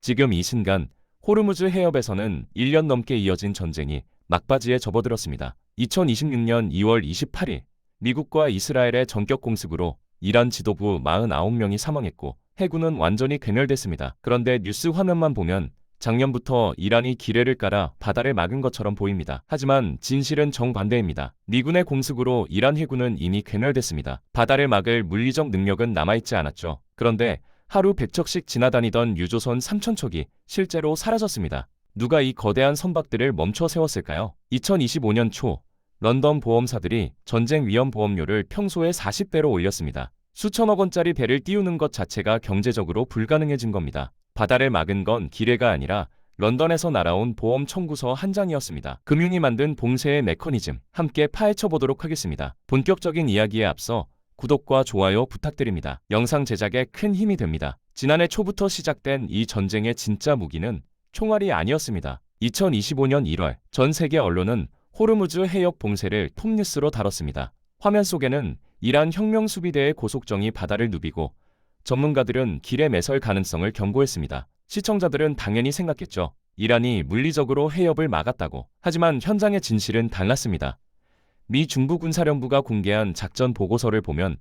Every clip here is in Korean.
지금 이 순간 호르무즈 해협에서는 1년 넘게 이어진 전쟁이 막바지에 접어들었습니다. 2026년 2월 28일 미국과 이스라엘의 전격 공습으로 이란 지도부 49명이 사망했고 해군은 완전히 괴멸됐습니다. 그런데 뉴스 화면만 보면 작년부터 이란이 기뢰를 깔아 바다를 막은 것처럼 보입니다. 하지만 진실은 정반대입니다. 미군의 공습으로 이란 해군은 이미 괴멸됐습니다. 바다를 막을 물리적 능력은 남아있지 않았죠. 그런데 하루 100척씩 지나다니던 유조선 3,000척이 실제로 사라졌습니다. 누가 이 거대한 선박들을 멈춰 세웠을까요? 2025년 초 런던 보험사들이 전쟁 위험 보험료를 평소의 40배로 올렸습니다. 수천억 원짜리 배를 띄우는 것 자체가 경제적으로 불가능해진 겁니다. 바다를 막은 건 기뢰가 아니라 런던에서 날아온 보험 청구서 한 장이었습니다. 금융이 만든 봉쇄의 메커니즘 함께 파헤쳐 보도록 하겠습니다. 본격적인 이야기에 앞서 구독과 좋아요 부탁드립니다. 영상 제작에 큰 힘이 됩니다. 지난해 초부터 시작된 이 전쟁의 진짜 무기는 총알이 아니었습니다. 2025년 1월 전 세계 언론은 호르무즈 해협 봉쇄를 톱뉴스로 다뤘습니다. 화면 속에는 이란 혁명수비대의 고속정이 바다를 누비고 전문가들은 길에 매설 가능성을 경고했습니다. 시청자들은 당연히 생각했죠. 이란이 물리적으로 해협을 막았다고. 하지만 현장의 진실은 달랐습니다. 미 중부군사령부가 공개한 작전 보고서를 보면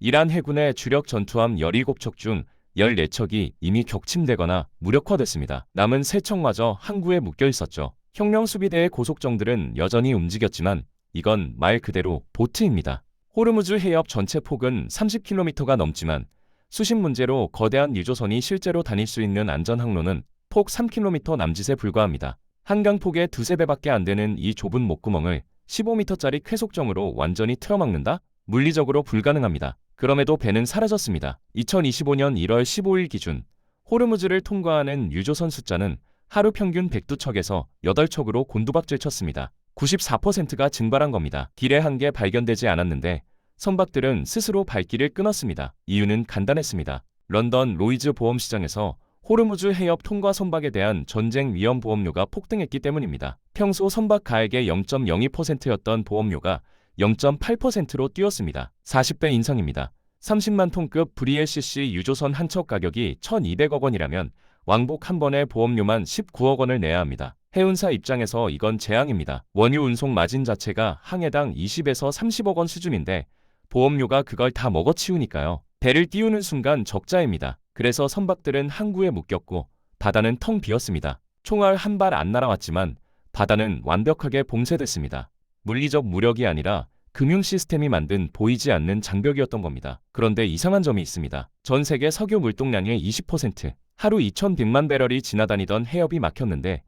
이란 해군의 주력 전투함 17척 중 14척이 이미 격침되거나 무력화됐습니다. 남은 3척마저 항구에 묶여 있었죠. 혁명수비대의 고속정들은 여전히 움직였지만 이건 말 그대로 보트입니다. 호르무즈 해협 전체 폭은 30km가 넘지만 수심 문제로 거대한 유조선이 실제로 다닐 수 있는 안전항로는 폭 3km 남짓에 불과합니다. 한강 폭의 두세 배밖에 안 되는 이 좁은 목구멍을 15m짜리 쾌속정으로 완전히 틀어막는다? 물리적으로 불가능합니다. 그럼에도 배는 사라졌습니다. 2025년 1월 15일 기준 호르무즈를 통과하는 유조선 숫자는 하루 평균 102척에서 8척으로 곤두박질 쳤습니다. 94%가 증발한 겁니다. 길에 한 개 발견되지 않았는데 선박들은 스스로 발길을 끊었습니다. 이유는 간단했습니다. 런던 로이즈 보험시장에서 호르무즈 해협 통과 선박에 대한 전쟁 위험 보험료가 폭등했기 때문입니다. 평소 선박 가액의 0.02%였던 보험료가 0.8%로 뛰었습니다. 40배 인상입니다. 30만 톤급 VLCC 유조선 한 척 가격이 1,200억 원이라면 왕복 한 번에 보험료만 19억 원을 내야 합니다. 해운사 입장에서 이건 재앙입니다. 원유 운송 마진 자체가 항해당 20에서 30억 원 수준인데 보험료가 그걸 다 먹어치우니까요. 배를 띄우는 순간 적자입니다. 그래서 선박들은 항구에 묶였고 바다는 텅 비었습니다. 총알 한 발 안 날아왔지만 바다는 완벽하게 봉쇄됐습니다. 물리적 무력이 아니라 금융 시스템이 만든 보이지 않는 장벽이었던 겁니다. 그런데 이상한 점이 있습니다. 전 세계 석유 물동량의 20%, 하루 2,100만 배럴이 지나다니던 해협이 막혔는데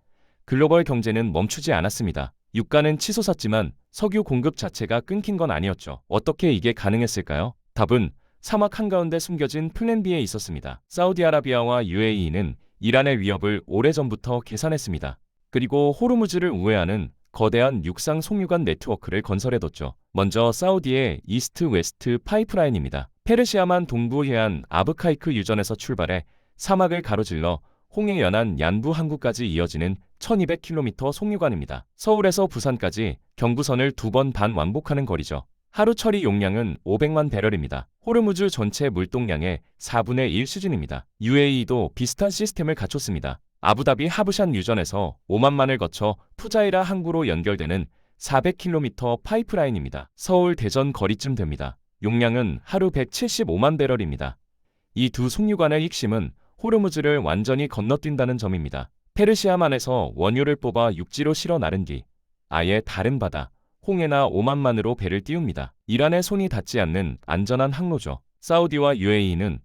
글로벌 경제는 멈추지 않았습니다. 유가는 치솟았지만 석유 공급 자체가 끊긴 건 아니었죠. 어떻게 이게 가능했을까요? 답은 사막 한가운데 숨겨진 플랜 B에 있었습니다. 사우디아라비아와 UAE는 이란의 위협을 오래전부터 계산했습니다. 그리고 호르무즈를 우회하는 거대한 육상 송유관 네트워크를 건설해뒀죠. 먼저 사우디의 이스트 웨스트 파이프라인입니다. 페르시아만 동부 해안 아브카이크 유전에서 출발해 사막을 가로질러 홍해 연안 얀부 항구까지 이어지는 1200km 송유관입니다. 서울에서 부산까지 경부선을 2번 반 왕복하는 거리죠. 하루 처리 용량은 500만 배럴입니다. 호르무즈 전체 물동량의 4분의 1 수준입니다. UAE도 비슷한 시스템을 갖췄습니다. 아부다비 하브샨 유전에서 오만만을 거쳐 푸자이라 항구로 연결되는 400km 파이프라인입니다. 서울 대전 거리쯤 됩니다. 용량은 하루 175만 배럴입니다. 이 두 송유관의 핵심은 호르무즈를 완전히 건너뛴다는 점입니다. 페르시아만에서 원유를 뽑아 육지로 실어 나른 뒤 아예 다른 바다, 홍해나 오만만으로 배를 띄웁니다. 이란의 손이 닿지 않는 안전한 항로죠. 사우디와 UAE는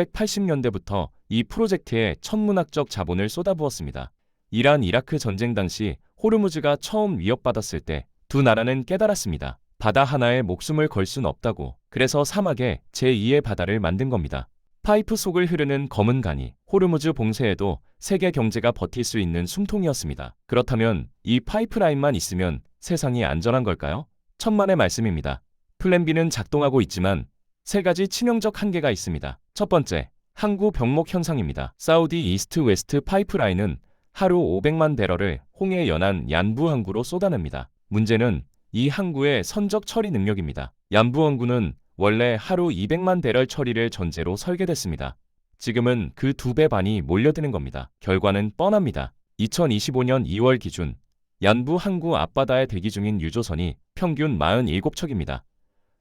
1980년대부터 이 프로젝트에 천문학적 자본을 쏟아부었습니다. 이란 이라크 전쟁 당시 호르무즈가 처음 위협받았을 때 두 나라는 깨달았습니다. 바다 하나에 목숨을 걸 순 없다고. 그래서 사막에 제2의 바다를 만든 겁니다. 파이프 속을 흐르는 검은 간이 호르무즈 봉쇄에도 세계 경제가 버틸 수 있는 숨통이었습니다. 그렇다면 이 파이프라인만 있으면 세상이 안전한 걸까요? 천만의 말씀입니다. 플랜 B는 작동하고 있지만 세 가지 치명적 한계가 있습니다. 첫 번째, 항구 병목 현상입니다. 사우디 이스트 웨스트 파이프라인은 하루 500만 배럴을 홍해 연안 얀부 항구로 쏟아냅니다. 문제는 이 항구의 선적 처리 능력입니다. 얀부 항구는 원래 하루 200만 배럴 처리를 전제로 설계됐습니다. 지금은 그 2배 반이 몰려드는 겁니다. 결과는 뻔합니다. 2025년 2월 기준 양부 항구 앞바다에 대기 중인 유조선이 평균 47척입니다.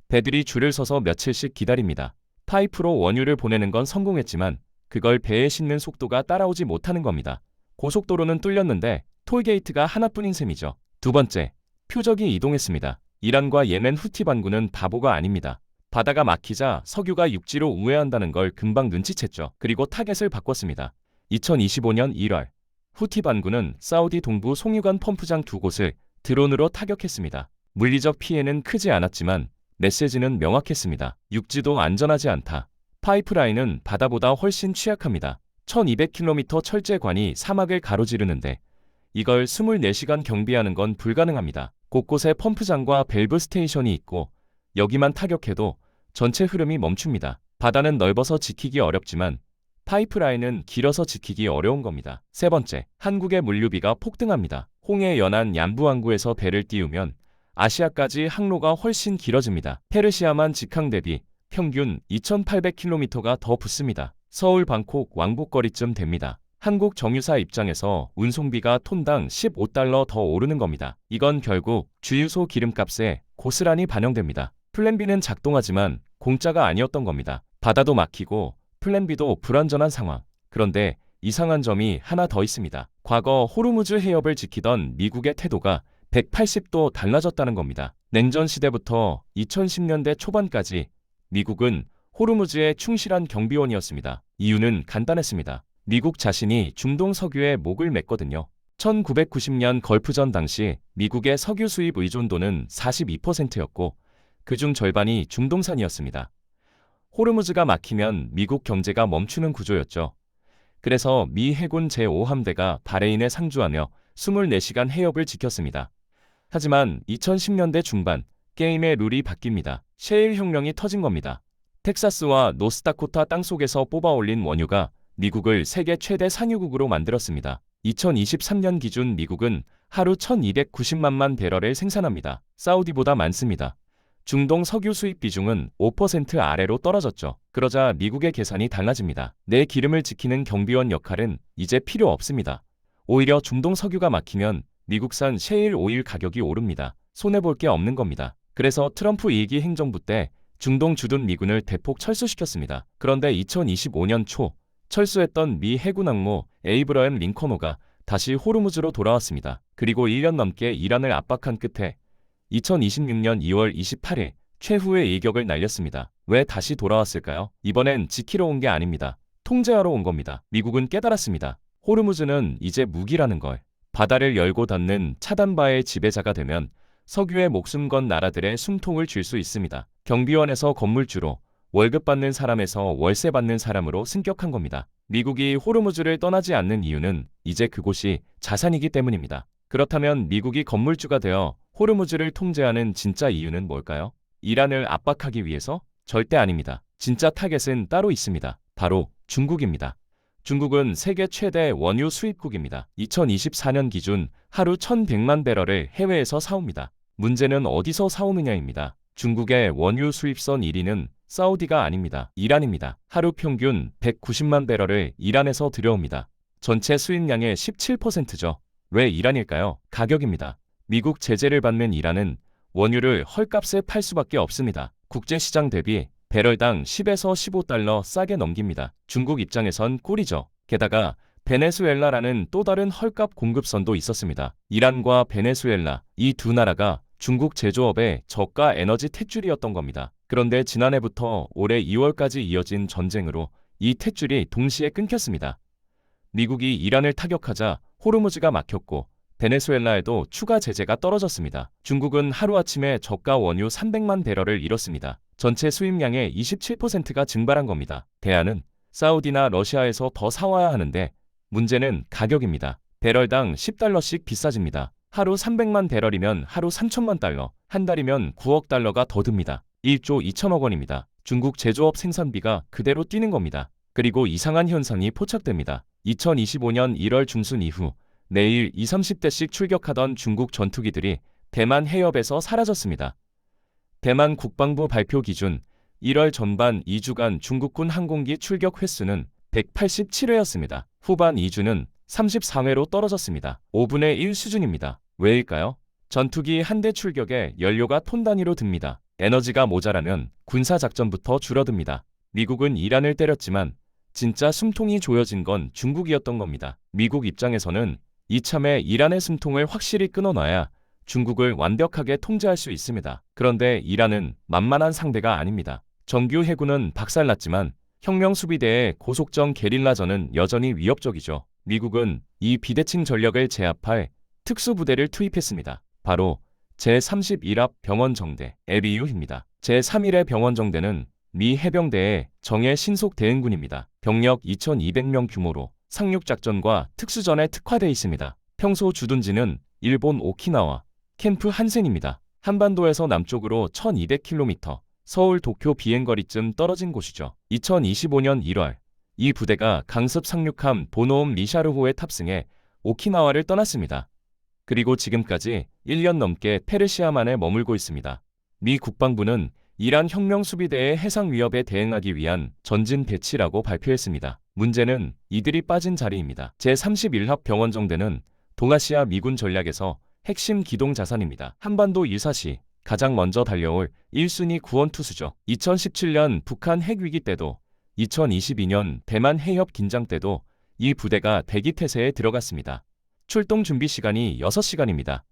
배들이 줄을 서서 며칠씩 기다립니다. 파이프로 원유를 보내는 건 성공했지만 그걸 배에 싣는 속도가 따라오지 못하는 겁니다. 고속도로는 뚫렸는데 톨게이트가 하나뿐인 셈이죠. 두 번째, 표적이 이동했습니다. 이란과 예멘 후티 반군은 바보가 아닙니다. 바다가 막히자 석유가 육지로 우회한다는 걸 금방 눈치챘죠. 그리고 타겟을 바꿨습니다. 2025년 1월, 후티 반군은 사우디 동부 송유관 펌프장 2곳을 드론으로 타격했습니다. 물리적 피해는 크지 않았지만 메시지는 명확했습니다. 육지도 안전하지 않다. 파이프라인은 바다보다 훨씬 취약합니다. 1200km 철제관이 사막을 가로지르는데 이걸 24시간 경비하는 건 불가능합니다. 곳곳에 펌프장과 밸브 스테이션이 있고 여기만 타격해도 전체 흐름이 멈춥니다. 바다는 넓어서 지키기 어렵지만 파이프라인은 길어서 지키기 어려운 겁니다. 세 번째, 한국의 물류비가 폭등합니다. 홍해 연안 얀부항구에서 배를 띄우면 아시아까지 항로가 훨씬 길어집니다. 페르시아만 직항 대비 평균 2800km가 더 붙습니다. 서울 방콕 왕복거리쯤 됩니다. 한국 정유사 입장에서 운송비가 톤당 15달러 더 오르는 겁니다. 이건 결국 주유소 기름값에 고스란히 반영됩니다. 플랜 B는 작동하지만 공짜가 아니었던 겁니다. 바다도 막히고 플랜 B도 불안전한 상황. 그런데 이상한 점이 하나 더 있습니다. 과거 호르무즈 해협을 지키던 미국의 태도가 180도 달라졌다는 겁니다. 냉전 시대부터 2010년대 초반까지 미국은 호르무즈의 충실한 경비원이었습니다. 이유는 간단했습니다. 미국 자신이 중동 석유에 목을 맸거든요. 1990년 걸프전 당시 미국의 석유 수입 의존도는 42%였고 그중 절반이 중동산이었습니다. 호르무즈가 막히면 미국 경제가 멈추는 구조였죠. 그래서 미 해군 제5함대가 바레인에 상주하며 24시간 해협을 지켰습니다. 하지만 2010년대 중반 게임의 룰이 바뀝니다. 셰일 혁명이 터진 겁니다. 텍사스와 노스다코타 땅속에서 뽑아올린 원유가 미국을 세계 최대 산유국으로 만들었습니다. 2023년 기준 미국은 하루 1290만만 배럴을 생산합니다. 사우디보다 많습니다. 중동 석유 수입 비중은 5% 아래로 떨어졌죠. 그러자 미국의 계산이 달라집니다. 내 기름을 지키는 경비원 역할은 이제 필요 없습니다. 오히려 중동 석유가 막히면 미국산 셰일 오일 가격이 오릅니다. 손해볼 게 없는 겁니다. 그래서 트럼프 2기 행정부 때 중동 주둔 미군을 대폭 철수시켰습니다. 그런데 2025년 초 철수했던 미 해군 항모 에이브러햄 링컨호가 다시 호르무즈로 돌아왔습니다. 그리고 1년 넘게 이란을 압박한 끝에 2026년 2월 28일 최후의 일격을 날렸습니다. 왜 다시 돌아왔을까요? 이번엔 지키러 온 게 아닙니다. 통제하러 온 겁니다. 미국은 깨달았습니다. 호르무즈는 이제 무기라는 걸. 바다를 열고 닫는 차단바의 지배자가 되면 석유에 목숨 건 나라들의 숨통을 쥘 수 있습니다. 경비원에서 건물주로, 월급 받는 사람에서 월세 받는 사람으로 승격한 겁니다. 미국이 호르무즈를 떠나지 않는 이유는 이제 그곳이 자산이기 때문입니다. 그렇다면 미국이 건물주가 되어 호르무즈를 통제하는 진짜 이유는 뭘까요? 이란을 압박하기 위해서? 절대 아닙니다. 진짜 타겟은 따로 있습니다. 바로 중국입니다. 중국은 세계 최대 원유 수입국입니다. 2024년 기준 하루 1100만 배럴을 해외에서 사옵니다. 문제는 어디서 사오느냐입니다. 중국의 원유 수입선 1위는 사우디가 아닙니다. 이란입니다. 하루 평균 190만 배럴을 이란에서 들여옵니다. 전체 수입량의 17%죠. 왜 이란일까요? 가격입니다. 미국 제재를 받는 이란은 원유를 헐값에 팔 수밖에 없습니다. 국제시장 대비 배럴당 10에서 15달러 싸게 넘깁니다. 중국 입장에선 꿀이죠. 게다가 베네수엘라라는 또 다른 헐값 공급선도 있었습니다. 이란과 베네수엘라, 이 두 나라가 중국 제조업의 저가 에너지 탯줄이었던 겁니다. 그런데 지난해부터 올해 2월까지 이어진 전쟁으로 이 탯줄이 동시에 끊겼습니다. 미국이 이란을 타격하자 호르무즈가 막혔고 베네수엘라에도 추가 제재가 떨어졌습니다. 중국은 하루아침에 저가 원유 300만 배럴을 잃었습니다. 전체 수입량의 27%가 증발한 겁니다. 대안은 사우디나 러시아에서 더 사와야 하는데 문제는 가격입니다. 배럴당 10달러씩 비싸집니다. 하루 300만 배럴이면 하루 3천만 달러, 한 달이면 9억 달러가 더 듭니다. 1조 2천억 원입니다. 중국 제조업 생산비가 그대로 뛰는 겁니다. 그리고 이상한 현상이 포착됩니다. 2025년 1월 중순 이후 매일 20, 30대씩 출격하던 중국 전투기들이 대만 해협에서 사라졌습니다. 대만 국방부 발표 기준 1월 전반 2주간 중국군 항공기 출격 횟수는 187회였습니다. 후반 2주는 34회로 떨어졌습니다. 5분의 1 수준입니다. 왜일까요? 전투기 한 대 출격에 연료가 톤 단위로 듭니다. 에너지가 모자라면 군사작전부터 줄어듭니다. 미국은 이란을 때렸지만 진짜 숨통이 조여진 건 중국이었던 겁니다. 미국 입장에서는 이참에 이란의 숨통을 확실히 끊어놔야 중국을 완벽하게 통제할 수 있습니다. 그런데 이란은 만만한 상대가 아닙니다. 정규 해군은 박살났지만 혁명수비대의 고속정 게릴라전은 여전히 위협적이죠. 미국은 이 비대칭 전력을 제압할 특수부대를 투입했습니다. 바로 제31합 병원정대 에비유입니다. 제3일의 병원정대는 미 해병대의 정예 신속 대응군입니다. 병력 2,200명 규모로 상륙작전과 특수전에 특화되어 있습니다. 평소 주둔지는 일본 오키나와 캠프 한센입니다. 한반도에서 남쪽으로 1200km, 서울 도쿄 비행거리쯤 떨어진 곳이죠. 2025년 1월 이 부대가 강습 상륙함 보노움 미샤르호에 탑승해 오키나와를 떠났습니다. 그리고 지금까지 1년 넘게 페르시아만에 머물고 있습니다. 미 국방부는 이란 혁명수비대의 해상 위협에 대응하기 위한 전진 배치라고 발표했습니다. 문제는 이들이 빠진 자리입니다. 제31합 병원정대는 동아시아 미군 전략에서 핵심 기동 자산입니다. 한반도 일사시 가장 먼저 달려올 1순위 구원투수죠. 2017년 북한 핵위기 때도 2022년 대만 해협 긴장 때도 이 부대가 대기태세에 들어갔습니다. 출동 준비 시간이 6시간입니다.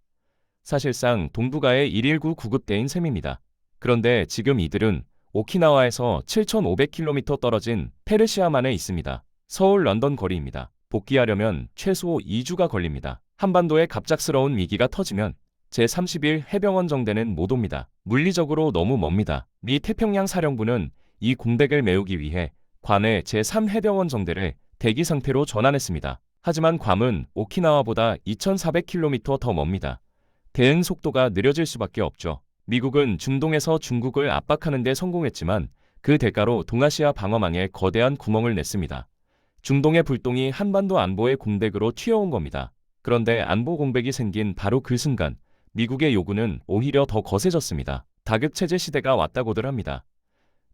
사실상 동북아의 119 구급대인 셈입니다. 그런데 지금 이들은 오키나와에서 7,500km 떨어진 페르시아만에 있습니다. 서울 런던 거리입니다. 복귀하려면 최소 2주가 걸립니다. 한반도에 갑작스러운 위기가 터지면 제31 해병원 정대는 못 옵니다. 물리적으로 너무 멉니다. 미 태평양 사령부는 이 공백을 메우기 위해 괌의 제3해병원 정대를 대기 상태로 전환했습니다. 하지만 괌은 오키나와보다 2,400km 더 멉니다. 대응 속도가 느려질 수밖에 없죠. 미국은 중동에서 중국을 압박하는 데 성공했지만 그 대가로 동아시아 방어망에 거대한 구멍을 냈습니다. 중동의 불똥이 한반도 안보의 공백으로 튀어온 겁니다. 그런데 안보 공백이 생긴 바로 그 순간 미국의 요구는 오히려 더 거세졌습니다. 다극체제 시대가 왔다고들 합니다.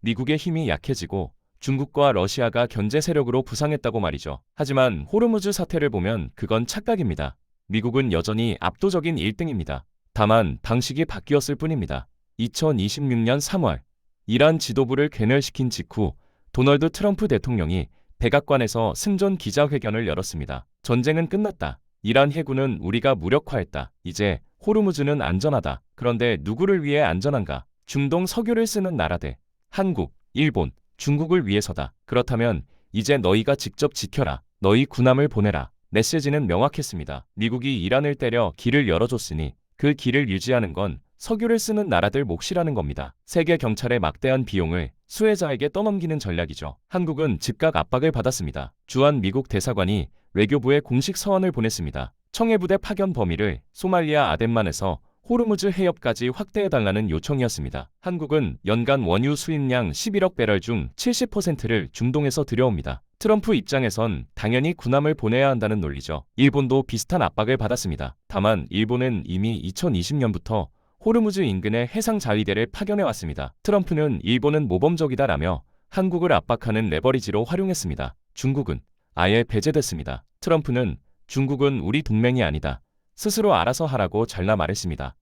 미국의 힘이 약해지고 중국과 러시아가 견제 세력으로 부상했다고 말이죠. 하지만 호르무즈 사태를 보면 그건 착각입니다. 미국은 여전히 압도적인 1등입니다. 다만 방식이 바뀌었을 뿐입니다. 2026년 3월 이란 지도부를 괴멸시킨 직후 도널드 트럼프 대통령이 백악관에서 승전 기자회견을 열었습니다. 전쟁은 끝났다. 이란 해군은 우리가 무력화했다. 이제 호르무즈는 안전하다. 그런데 누구를 위해 안전한가? 중동 석유를 쓰는 나라들 한국, 일본, 중국을 위해서다. 그렇다면 이제 너희가 직접 지켜라. 너희 군함을 보내라. 메시지는 명확했습니다. 미국이 이란을 때려 길을 열어줬으니 그 길을 유지하는 건 석유를 쓰는 나라들 몫이라는 겁니다. 세계 경찰의 막대한 비용을 수혜자에게 떠넘기는 전략이죠. 한국은 즉각 압박을 받았습니다. 주한 미국 대사관이 외교부에 공식 서한을 보냈습니다. 청해부대 파견 범위를 소말리아 아덴만에서 호르무즈 해협까지 확대해달라는 요청이었습니다. 한국은 연간 원유 수입량 11억 배럴 중 70%를 중동에서 들여옵니다. 트럼프 입장에선 당연히 군함을 보내야 한다는 논리죠. 일본도 비슷한 압박을 받았습니다. 다만 일본은 이미 2020년부터 호르무즈 인근에 해상 자위대를 파견해왔습니다. 트럼프는 일본은 모범적이다라며 한국을 압박하는 레버리지로 활용했습니다. 중국은 아예 배제됐습니다. 트럼프는 중국은 우리 동맹이 아니다. 스스로 알아서 하라고 잘라 말했습니다.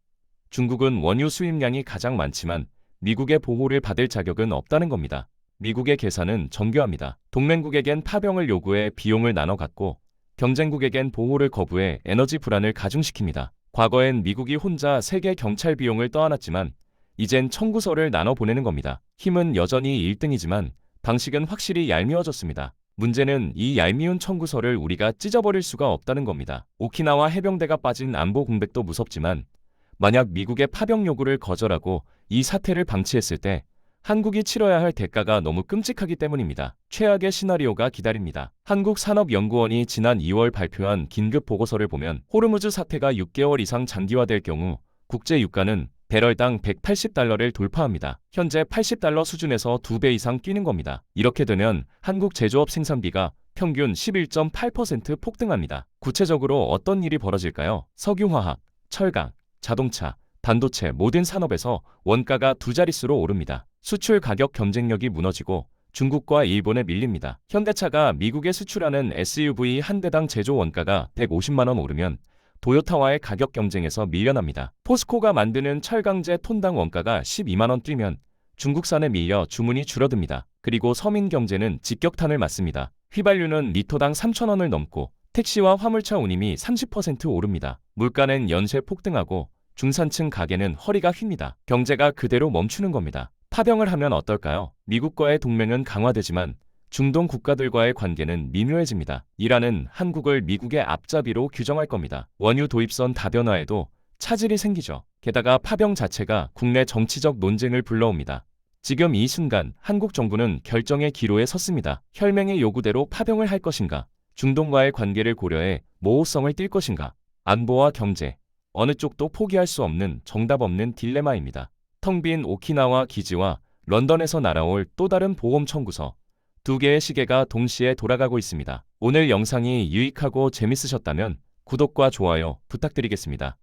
중국은 원유 수입량이 가장 많지만 미국의 보호를 받을 자격은 없다는 겁니다. 미국의 계산은 정교합니다. 동맹국에겐 파병을 요구해 비용을 나눠 갖고 경쟁국에겐 보호를 거부해 에너지 불안을 가중시킵니다. 과거엔 미국이 혼자 세계 경찰 비용을 떠안았지만 이젠 청구서를 나눠 보내는 겁니다. 힘은 여전히 1등이지만 방식은 확실히 얄미워졌습니다. 문제는 이 얄미운 청구서를 우리가 찢어버릴 수가 없다는 겁니다. 오키나와 해병대가 빠진 안보 공백도 무섭지만 만약 미국의 파병 요구를 거절하고 이 사태를 방치했을 때 한국이 치러야 할 대가가 너무 끔찍하기 때문입니다. 최악의 시나리오가 기다립니다. 한국산업연구원이 지난 2월 발표한 긴급 보고서를 보면 호르무즈 사태가 6개월 이상 장기화될 경우 국제 유가는 배럴당 180달러를 돌파합니다. 현재 80달러 수준에서 2배 이상 뛰는 겁니다. 이렇게 되면 한국 제조업 생산비가 평균 11.8% 폭등합니다. 구체적으로 어떤 일이 벌어질까요? 석유화학, 철강, 자동차, 반도체 모든 산업에서 원가가 두 자릿수로 오릅니다. 수출 가격 경쟁력이 무너지고 중국과 일본에 밀립니다. 현대차가 미국에 수출하는 SUV 한 대당 제조 원가가 150만 원 오르면 도요타와의 가격 경쟁에서 밀려납니다. 포스코가 만드는 철강제 톤당 원가가 12만 원 뛰면 중국산에 밀려 주문이 줄어듭니다. 그리고 서민 경제는 직격탄을 맞습니다. 휘발유는 리터당 3,000원을 넘고 택시와 화물차 운임이 30% 오릅니다. 물가는 연쇄 폭등하고 중산층 가게는 허리가 휜니다. 경제가 그대로 멈추는 겁니다. 파병을 하면 어떨까요? 미국과의 동맹은 강화되지만 중동 국가들과의 관계는 미묘해집니다. 이란은 한국을 미국의 앞잡이로 규정할 겁니다. 원유 도입선 다변화에도 차질이 생기죠. 게다가 파병 자체가 국내 정치적 논쟁을 불러옵니다. 지금 이 순간 한국 정부는 결정의 기로에 섰습니다. 혈맹의 요구대로 파병을 할 것인가? 중동과의 관계를 고려해 모호성을 띨 것인가? 안보와 경제, 어느 쪽도 포기할 수 없는 정답 없는 딜레마입니다. 텅 빈 오키나와 기지와 런던에서 날아올 또 다른 보험 청구서. 두 개의 시계가 동시에 돌아가고 있습니다. 오늘 영상이 유익하고 재밌으셨다면 구독과 좋아요 부탁드리겠습니다.